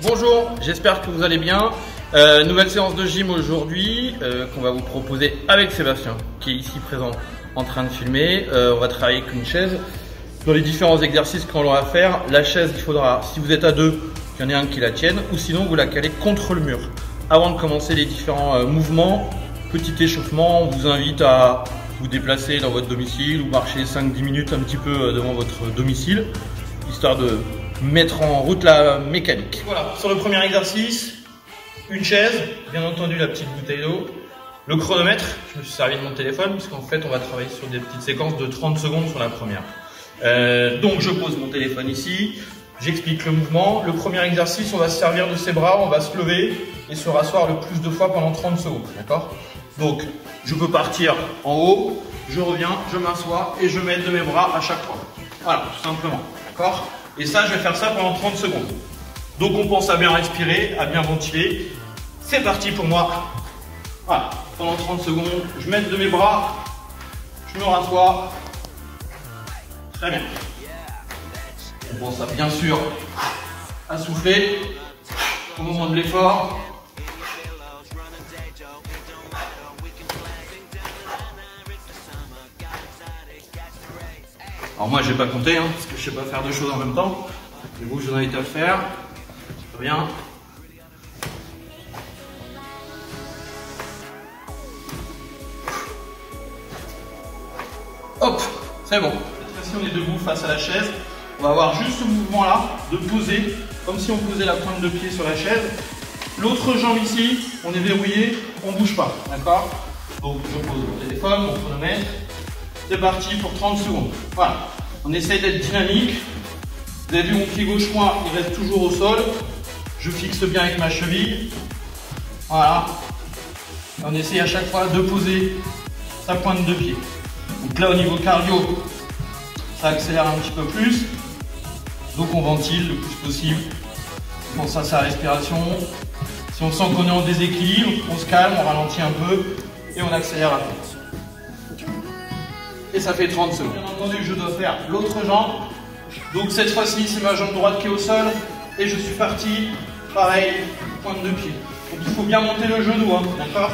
Bonjour, j'espère que vous allez bien. Nouvelle séance de gym aujourd'hui qu'on va vous proposer avec Sébastien qui est ici présent en train de filmer. On va travailler avec une chaise. Dans les différents exercices qu'on aura à faire, la chaise, il faudra, si vous êtes à deux, qu'il y en ait un qui la tienne ou sinon vous la calez contre le mur. Avant de commencer les différents mouvements, petit échauffement, on vous invite à vous déplacer dans votre domicile ou marcher 5-10 minutes un petit peu devant votre domicile, histoire de mettre en route la mécanique. Voilà, sur le premier exercice, une chaise, bien entendu la petite bouteille d'eau, le chronomètre, je me suis servi de mon téléphone puisqu'en fait on va travailler sur des petites séquences de 30 secondes sur la première. Donc je pose mon téléphone ici, j'explique le mouvement. Le premier exercice, on va se servir de ses bras, on va se lever et se rasseoir le plus de fois pendant 30 secondes, d'accord? Donc je peux partir en haut, je reviens, je m'assois et je m'aide de mes bras à chaque fois. Voilà, tout simplement, d'accord? Et ça, je vais faire ça pendant 30 secondes. Donc on pense à bien respirer, à bien ventiler. C'est parti pour moi. Voilà, pendant 30 secondes, je m'aide de mes bras, je me rassois. Très bien. On pense à, bien sûr à souffler au moment de l'effort. Alors moi je vais pas compter parce que je sais pas faire deux choses en même temps. Et vous, je vous invite à le faire. Très bien. Hop, c'est bon. Cette fois-ci on est debout face à la chaise. On va avoir juste ce mouvement là de poser, comme si on posait la pointe de pied sur la chaise. L'autre jambe ici, on est verrouillé, on bouge pas, d'accord? Donc je pose mon téléphone, mon chronomètre. C'est parti pour 30 secondes. Voilà, on essaye d'être dynamique. Vous avez vu mon pied gauche, moi, il reste toujours au sol. Je fixe bien avec ma cheville. Voilà. Et on essaye à chaque fois de poser sa pointe de pied. Donc là, au niveau cardio, ça accélère un petit peu plus. Donc on ventile le plus possible. On pense à sa respiration. Si on sent qu'on est en déséquilibre, on se calme, on ralentit un peu et on accélère à fond. Et ça fait 30 secondes. Bien entendu, je dois faire l'autre jambe. Donc cette fois-ci, c'est ma jambe droite qui est au sol. Et je suis parti, pareil, pointe de pied. Donc il faut bien monter le genou, hein, d'accord?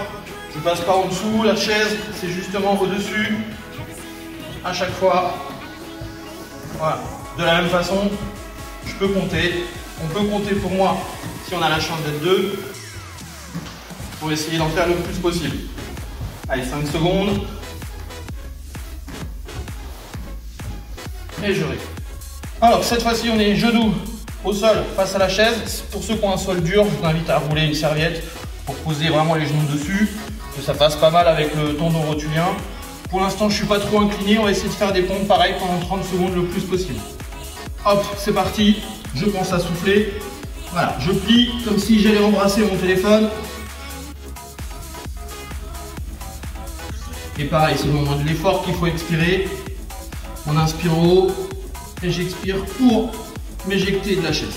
Je passe pas en dessous, la chaise, c'est justement au-dessus. À chaque fois. Voilà. De la même façon, je peux compter. On peut compter pour moi, si on a la chance d'être deux, pour essayer d'en faire le plus possible. Allez, 5 secondes. Et je règle. Alors cette fois-ci on est genoux au sol face à la chaise. Pour ceux qui ont un sol dur, je vous invite à rouler une serviette pour poser vraiment les genoux dessus, que ça passe pas mal avec le tendon rotulien. Pour l'instant je suis pas trop incliné, on va essayer de faire des pompes pareil pendant 30 secondes le plus possible. Hop, c'est parti, je pense à souffler. Voilà, je plie comme si j'allais embrasser mon téléphone. Et pareil, c'est le moment de l'effort qu'il faut expirer. On inspire en haut et j'expire pour m'éjecter de la chaise.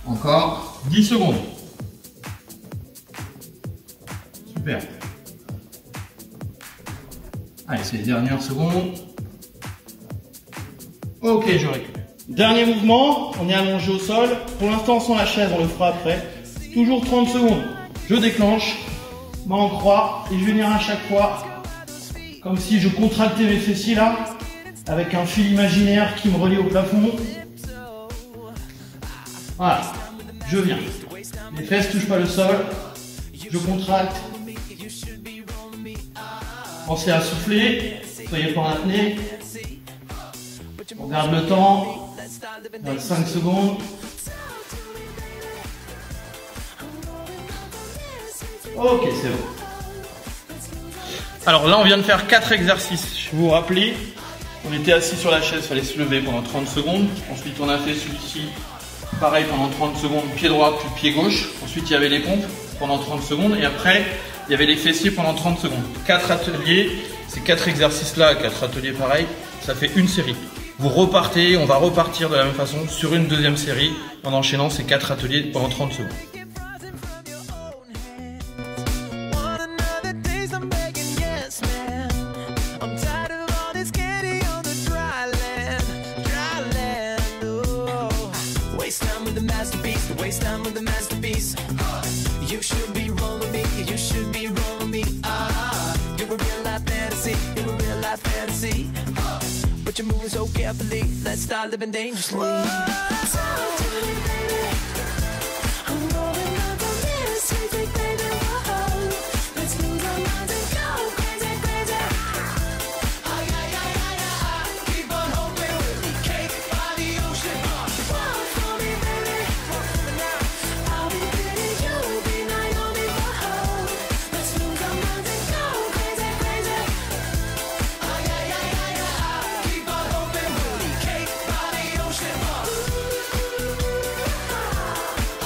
Encore 10 secondes. Super. Allez, c'est les dernières secondes. Ok, je récupère. Dernier mouvement, on est allongé au sol. Pour l'instant, sans la chaise, on le fera après. Toujours 30 secondes. Je déclenche, main en croix et je vais venir à chaque fois comme si je contractais mes fessiers là, avec un fil imaginaire qui me relie au plafond. Voilà, je viens. Les fesses ne touchent pas le sol. Je contracte. Pensez à souffler, soyez pas en apnée. On garde le temps. 5 secondes. Ok, c'est bon. Alors là, on vient de faire 4 exercices. Je vous rappelle, on était assis sur la chaise, il fallait se lever pendant 30 secondes. Ensuite, on a fait celui-ci, pareil, pendant 30 secondes, pied droit puis pied gauche. Ensuite, il y avait les pompes pendant 30 secondes. Et après, il y avait les fessiers pendant 30 secondes. 4 ateliers, ces 4 exercices-là, 4 ateliers pareil, ça fait une série. Vous repartez, on va repartir de la même façon sur une deuxième série en enchaînant ces 4 ateliers pendant 30 secondes. but you're moving so carefully. Let's start living dangerously. Talk to me, baby. I'm going up on this sweet, sweet baby. Whoa. Let's lose our minds and go crazy, crazy. Ay, ay, ay, ay, ay. Keep on hoping we'll be cake by the ocean. Walk for me, baby. I'll be pretty, you'll be Naomi. Whoa. Let's lose our minds and go crazy, crazy. Ay, ay, ay, ay, ay. Keep on hoping we'll be cake by the ocean.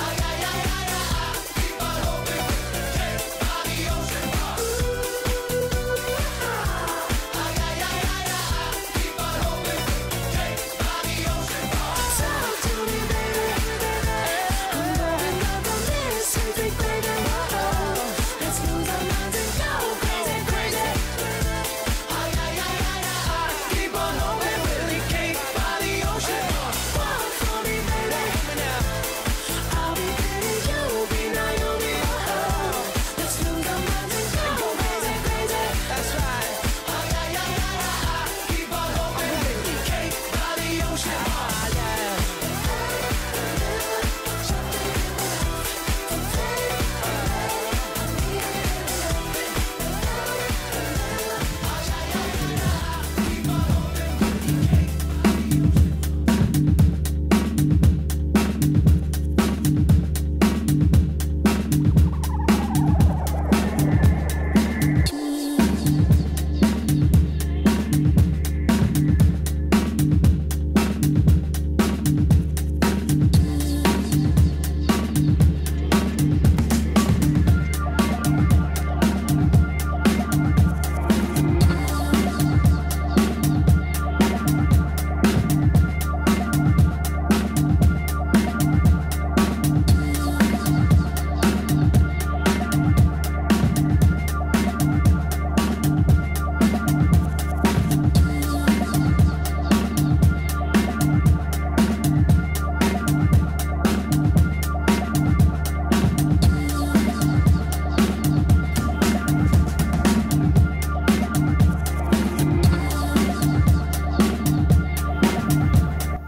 Ay, ay, ay, ay, ay. Keep on hoping we'll be cake by the ocean. Ay, ay, ay, ay, ay. Keep on hoping we'll be cake by the ocean. Talk to me, baby. I'm going up on this sweet, sweet baby. Whoa. Let's lose our minds and go crazy, crazy. Ay, ay, ay, ay, ay. Keep on hoping we'll be cake by the ocean. Walk for me, baby. I'll be pretty, you'll be Naomi. Whoa. Let's lose our minds and go crazy, crazy. That's right. Ay, ay, ay, ay, ay. Keep on hoping we'll be cake by the ocean.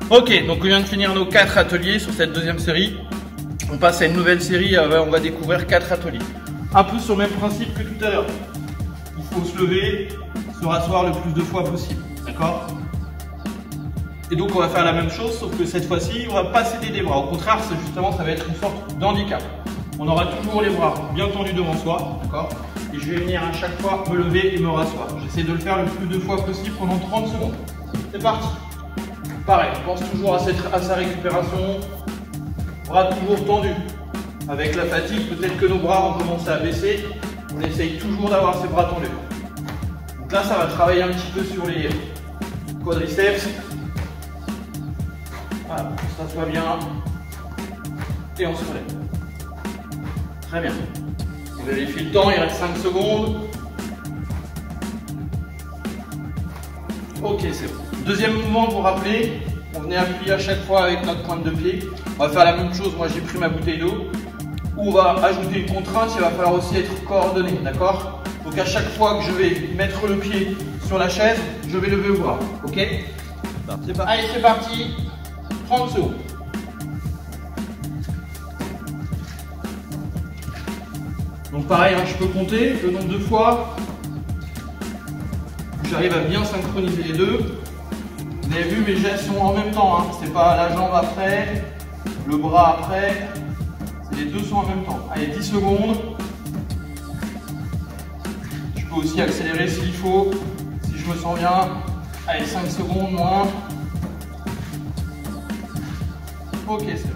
Ok, donc on vient de finir nos 4 ateliers sur cette deuxième série. On passe à une nouvelle série, on va découvrir 4 ateliers. Un peu sur le même principe que tout à l'heure. Il faut se lever, se rasseoir le plus de fois possible, d'accord? Et donc on va faire la même chose, sauf que cette fois-ci, on va pas céder des bras. Au contraire, ça va être une sorte d'handicap. On aura toujours les bras bien tendus devant soi, d'accord? Et je vais venir à chaque fois me lever et me rasseoir. J'essaie de le faire le plus de fois possible pendant 30 secondes. C'est parti! Pareil, on pense toujours à sa récupération, bras toujours tendus. Avec la fatigue, peut-être que nos bras vont commencer à baisser. On essaye toujours d'avoir ses bras tendus. Donc là, ça va travailler un petit peu sur les quadriceps. Voilà, on s'assoit bien et on se relève. Très bien. Vous vérifiez le temps, il reste 5 secondes. Ok, c'est bon. Deuxième mouvement, vous vous rappelez, on venait appuyer à chaque fois avec notre pointe de pied. On va faire la même chose, moi j'ai pris ma bouteille d'eau. Où on va ajouter une contrainte, il va falloir aussi être coordonné, d'accord? Donc à chaque fois que je vais mettre le pied sur la chaise, je vais lever le bras, ok? Allez, c'est parti, 30 secondes. Donc pareil, hein, je peux compter le nombre de fois. J'arrive à bien synchroniser les deux. Vous avez vu, mes gestes sont en même temps, hein. C'est pas la jambe après, le bras après, les deux sont en même temps. Allez, 10 secondes. Je peux aussi accélérer s'il faut, si je me sens bien. Allez, 5 secondes moins. Ok, c'est bon.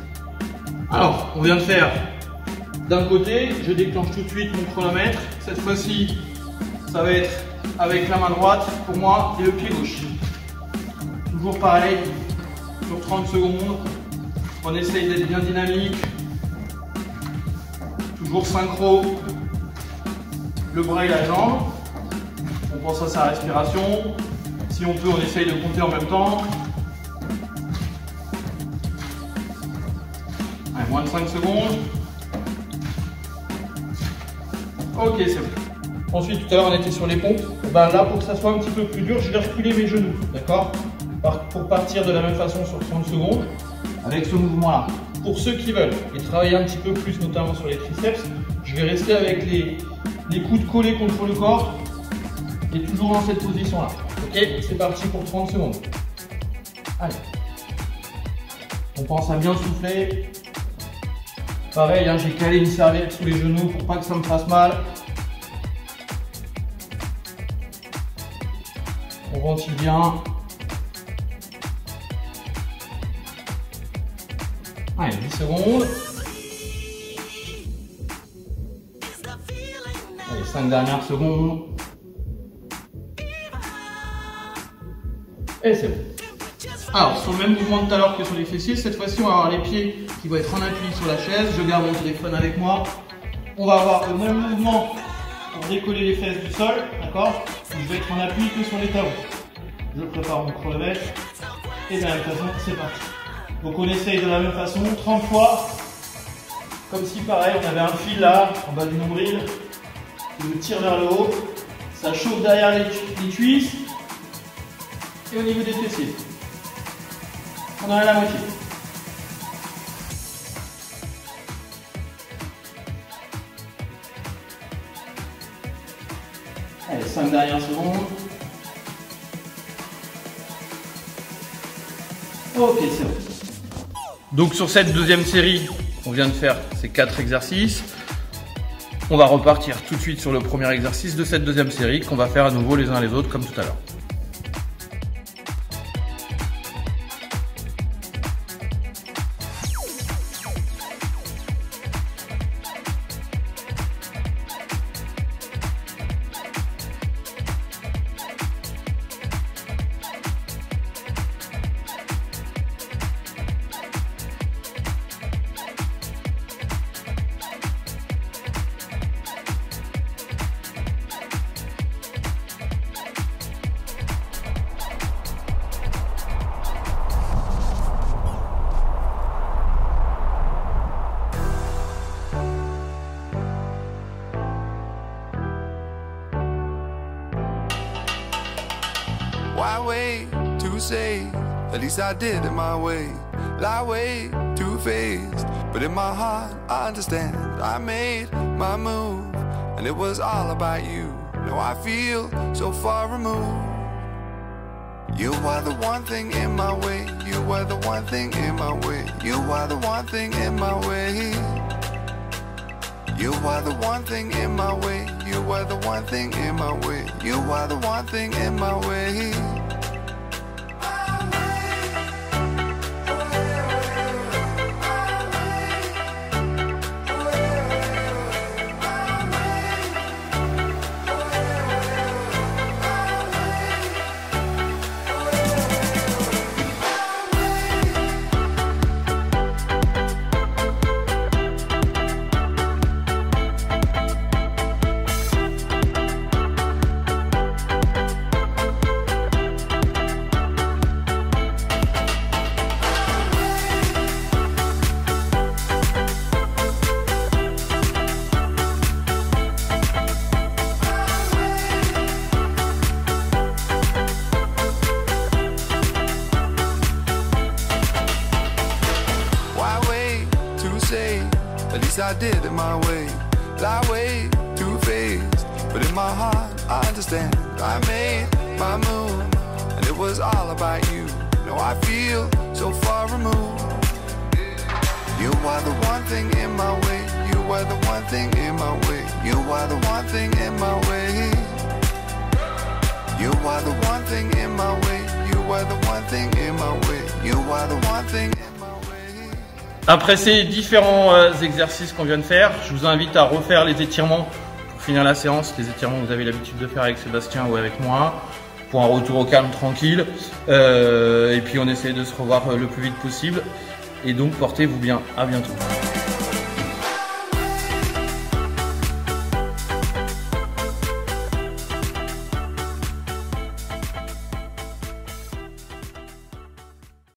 Alors, on vient de faire d'un côté, je déclenche tout de suite mon chronomètre. Cette fois-ci, ça va être avec la main droite pour moi et le pied gauche. Toujours pareil, sur 30 secondes. On essaye d'être bien dynamique. Toujours synchro. Le bras et la jambe. On pense à sa respiration. Si on peut, on essaye de compter en même temps. Allez, moins de 5 secondes. Ok, c'est bon. Ensuite, tout à l'heure, on était sur les pompes. ben là, pour que ça soit un petit peu plus dur, je vais reculer mes genoux, d'accord? Pour partir de la même façon sur 30 secondes, avec ce mouvement-là. Pour ceux qui veulent et travailler un petit peu plus, notamment sur les triceps, je vais rester avec les coudes collés contre le corps et toujours dans cette position-là. Ok, c'est parti pour 30 secondes. Allez. On pense à bien souffler. Pareil, hein, j'ai calé une serviette sous les genoux pour pas que ça me fasse mal. On ventile bien. Allez, 10 secondes. Allez, 5 dernières secondes. Et c'est bon. Alors, sur le même mouvement de tout à l'heure que sur les fessiers, cette fois-ci, on va avoir les pieds qui vont être en appui sur la chaise. Je garde mon téléphone avec moi. On va avoir le même mouvement pour décoller les fesses du sol, d'accord? Je vais être en appui que sur les talons. Je prépare mon crevette et de la même façon, c'est parti. Donc on essaye de la même façon, 30 fois, comme si pareil, on avait un fil là, en bas du nombril, qui nous tire vers le haut. Ça chauffe derrière les cuisses et au niveau des fessiers. On en est à la moitié. Allez, 5 dernières secondes. Ok, c'est bon. Donc sur cette deuxième série, on vient de faire ces 4 exercices. On va repartir tout de suite sur le premier exercice de cette deuxième série qu'on va faire à nouveau les uns les autres comme tout à l'heure. Why wait to say, at least I did it my way. Lie way too faced, but in my heart I understand. I made my move, and it was all about you. Now I feel so far removed. You are the one thing in my way. You were the one thing in my way. You are the one thing in my way. You are the one thing in my way. You were the one thing in my way. You are the one thing in my way. At least I did it my way. Lie way too faced, but in my heart I understand. I made my move, and it was all about you. Now I feel so far removed. You are the one thing in my way. You were the one thing in my way. You are the one thing in my way. You are the one thing in my way. You were the one thing in my way. You are the one thing in my way. Après ces différents exercices qu'on vient de faire, je vous invite à refaire les étirements pour finir la séance, les étirements que vous avez l'habitude de faire avec Sébastien ou avec moi, pour un retour au calme tranquille. Et puis on essaie de se revoir le plus vite possible. Et donc portez-vous bien, à bientôt.